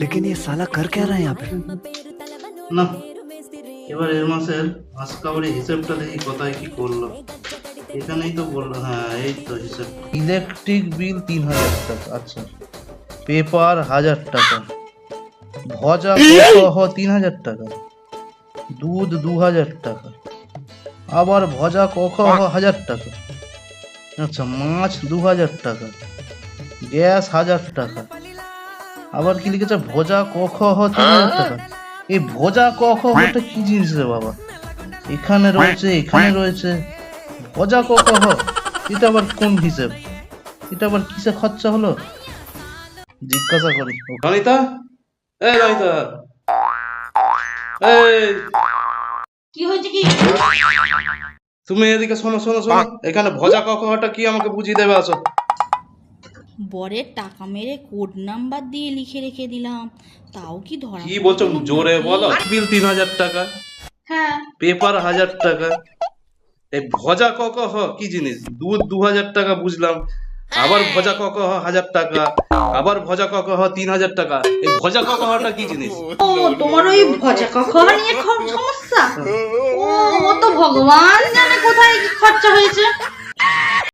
लेकिन ये साला कर क्या रहा है यहाँ पे? না, এবার এর মাসের আজকাবারি হিসেবটা দেখি কোথায় কি করলো। এখানেই তো বললো, হ্যাঁ এই তো হিসেব। ইলেকট্রিক বিল ৩,০০০ টাকা, আচ্ছা। পেপার ১,০০০ টাকা, ভজা কহ ৩,০০০ টাকা, দুধ ২,০০০ টাকা, আবার ভজা কখ ১,০০০ টাকা, আচ্ছা। মাছ ২,০০০ টাকা, গ্যাস ১,০০০ টাকা, আবার কি লিখেছে ভজা কখ ৩,০০০ টাকা। এই ভজা কখটা কি জিনিস রে বাবা? এখানে রয়েছে, এখানে রয়েছে, ভজা কখ, এটা আবার কোন হিসেব? এটা আবার কিসে খরচা হলো জিজ্ঞাসা করি। ললিতা, এই ললিতা, এই কি হয়েছে কি? তুমি এদিকে শোনো শোনো শোনো, এখানে ভজা কখটা কি আমাকে বুঝিয়ে দেবে, আসো। বরের টাকা মেরে কোড নাম্বার দিয়ে লিখে রেখে দিলাম, তাও কি ধরা কি বলছো পড়লো না জোরে নাকি? বলো। বিল ৩,০০০ টাকা, হ্যাঁ, পেপার ১,০০০ টাকা, এই ভজা ককহ কি জিনিস? দুধ ২,০০০ টাকা বুঝলাম, আবার ভজা ককহ ১,০০০ টাকা, আবার ভজা ককহ ৩,০০০ টাকা। এই ভজা ককহটা কি জিনিস? ও তোমার ওই ভজা কাকা নিয়ে সমস্যা। ও ও তো ভগবান জানে কোথায় কি খরচা হয়েছে।